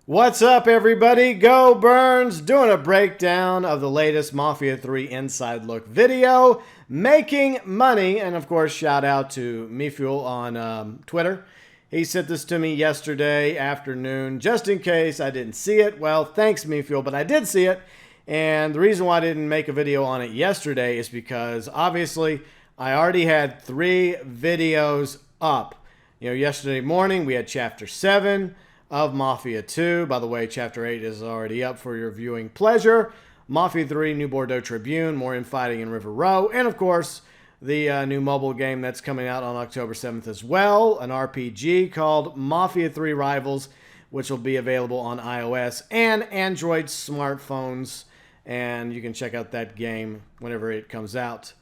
What's up, everybody? GeauxBurns doing a breakdown of the latest Mafia 3 Inside Look video, making money. And of course, shout out to Mafia on Twitter. He sent this to me yesterday afternoon, just in case I didn't see it. Well, thanks, Mafia, but I did see it. And the reason why I didn't make a video on it yesterday is because, obviously, I already had 3 videos up. Yesterday morning, we had Chapter 7 of Mafia 2. By the way, Chapter 8 is already up for your viewing pleasure. Mafia 3, New Bordeaux Tribune, more infighting in River Row. And, of course, the new mobile game that's coming out on October 7th as well. An RPG called Mafia 3 Rivals, which will be available on iOS and Android smartphones. And you can check out that game whenever it comes out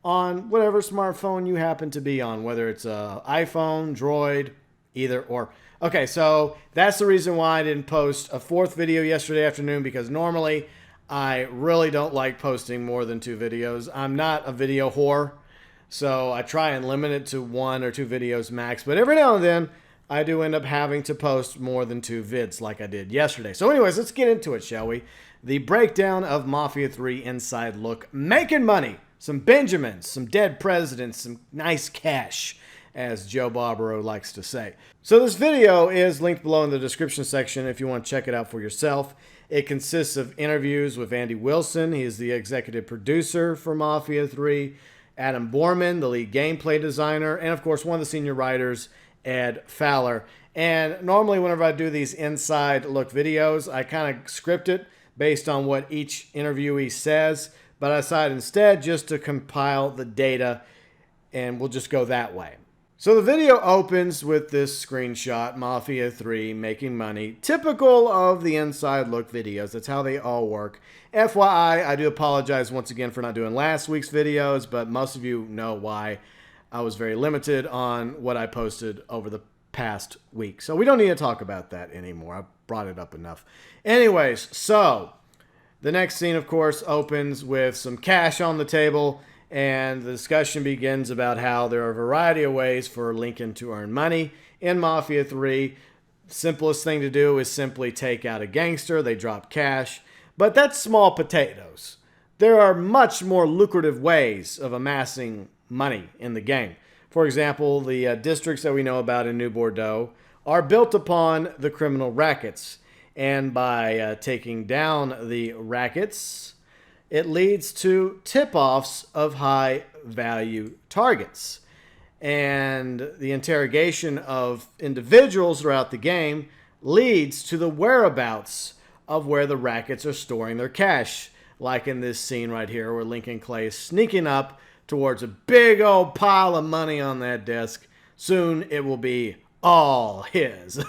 on whatever smartphone you happen to be on, whether it's an iPhone, Droid, either or. Okay, so that's the reason why I didn't post a 4th video yesterday afternoon, because normally I really don't like posting more than 2 videos. I'm not a video whore, so I try and limit it to 1 or 2 videos max. But every now and then, I do end up having to post more than 2 vids like I did yesterday. So anyways, let's get into it, shall we? The breakdown of Mafia 3 Inside Look. Making money. Some Benjamins, some dead presidents, some nice cash, as Joe Barbaro likes to say. So this video is linked below in the description section if you want to check it out for yourself. It consists of interviews with Andy Wilson. He is the executive producer for Mafia 3. Adam Borman, the lead gameplay designer. And of course, one of the senior writers, Ed Fowler. And normally whenever I do these inside look videos, I kind of script it based on what each interviewee says. But I decided instead just to compile the data, and we'll just go that way. So the video opens with this screenshot, Mafia 3 making money, typical of the Inside Look videos. That's how they all work. FYI, I do apologize once again for not doing last week's videos, but most of you know why. I was very limited on what I posted over the past week. So we don't need to talk about that anymore. I brought it up enough. Anyways, so the next scene, of course, opens with some cash on the table, and the discussion begins about how there are a variety of ways for Lincoln to earn money in Mafia 3. Simplest thing to do is simply take out a gangster. They drop cash. But that's small potatoes. There are much more lucrative ways of amassing money in the game. For example, the districts that we know about in New Bordeaux are built upon the criminal rackets. And by taking down the rackets, it leads to tip-offs of high-value targets. And the interrogation of individuals throughout the game leads to the whereabouts of where the rackets are storing their cash. Like in this scene right here where Lincoln Clay is sneaking up towards a big old pile of money on that desk. Soon it will be all his.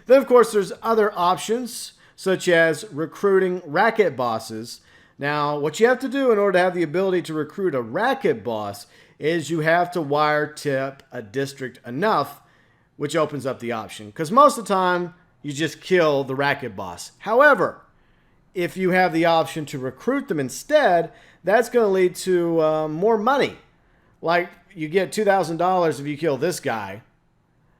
Then, of course, there's other options, such as recruiting racket bosses. Now, what you have to do in order to have the ability to recruit a racket boss is you have to wire tip a district enough, which opens up the option. Because most of the time, you just kill the racket boss. However, if you have the option to recruit them instead, that's going to lead to more money. Like, you get $2,000 if you kill this guy.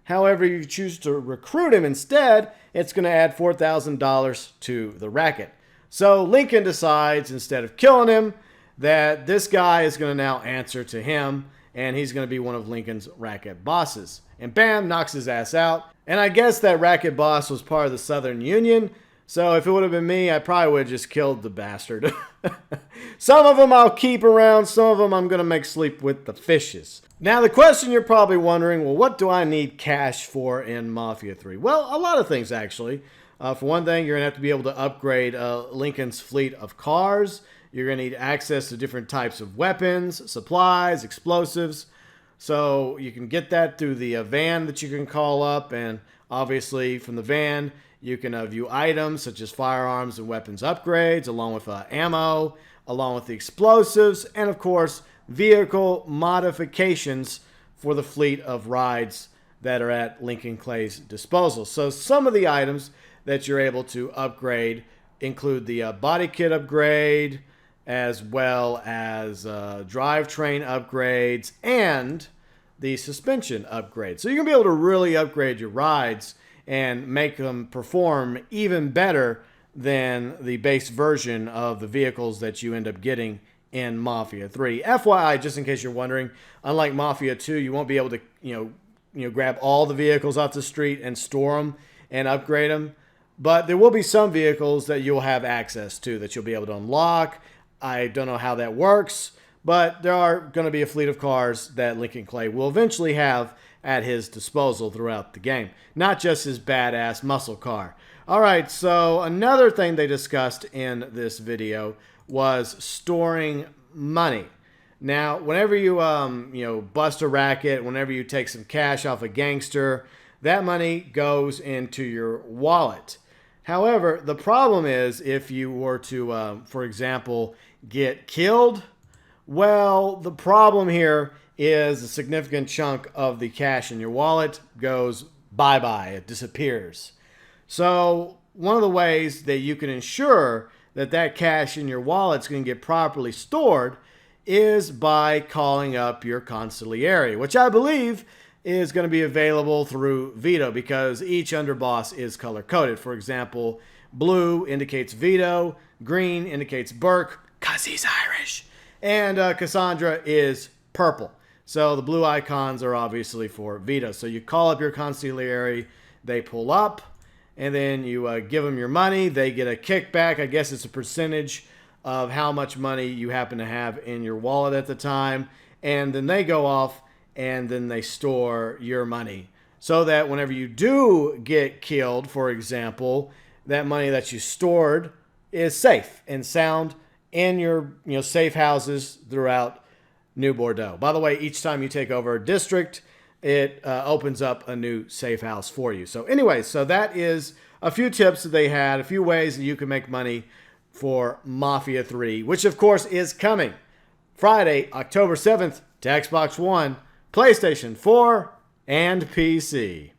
However, you choose to recruit him instead, it's going to add $4,000 to the racket. So Lincoln decides, instead of killing him, that this guy is going to now answer to him, and he's going to be one of Lincoln's racket bosses. And bam, knocks his ass out. And I guess that racket boss was part of the Southern Union, so if it would have been me, I probably would have just killed the bastard. Some of them I'll keep around, some of them I'm going to make sleep with the fishes. Now, the question you're probably wondering, well, what do I need cash for in Mafia 3? Well, a lot of things, actually. For one thing, you're going to have to be able to upgrade Lincoln's fleet of cars. You're going to need access to different types of weapons, supplies, explosives. So you can get that through the van that you can call up. And obviously, from the van, you can view items such as firearms and weapons upgrades, along with ammo, along with the explosives, and, of course, vehicle modifications for the fleet of rides that are at Lincoln Clay's disposal. So some of the items that you're able to upgrade include the body kit upgrade, as well as drivetrain upgrades and the suspension upgrade. So you're going to be able to really upgrade your rides and make them perform even better than the base version of the vehicles that you end up getting in Mafia 3. FYI, just in case you're wondering, unlike Mafia 2, you won't be able to, grab all the vehicles off the street and store them and upgrade them. But there will be some vehicles that you'll have access to that you'll be able to unlock. I don't know how that works, but there are going to be a fleet of cars that Lincoln Clay will eventually have at his disposal throughout the game. Not just his badass muscle car. All right, so another thing they discussed in this video was storing money. Now, whenever you bust a racket, whenever you take some cash off a gangster, that money goes into your wallet. However, the problem is if you were to, for example, get killed, well, the problem here is a significant chunk of the cash in your wallet goes bye-bye. It disappears. So one of the ways that you can ensure that that cash in your wallet is going to get properly stored is by calling up your consigliere, which I believe is going to be available through Vito because each underboss is color-coded. For example, blue indicates Vito, green indicates Burke, because he's Irish, and Cassandra is purple. So the blue icons are obviously for Vito. So you call up your consigliere, they pull up, and then you give them your money. They get a kickback. I guess it's a percentage of how much money you happen to have in your wallet at the time. And then they go off and then they store your money so that whenever you do get killed, for example, that money that you stored is safe and sound in your safe houses throughout New Bordeaux. By the way, each time you take over a district, it opens up a new safe house for you. So anyway, so that is a few tips that they had, a few ways that you can make money for Mafia 3, which of course is coming Friday, October 7th to Xbox One, PlayStation 4, and PC.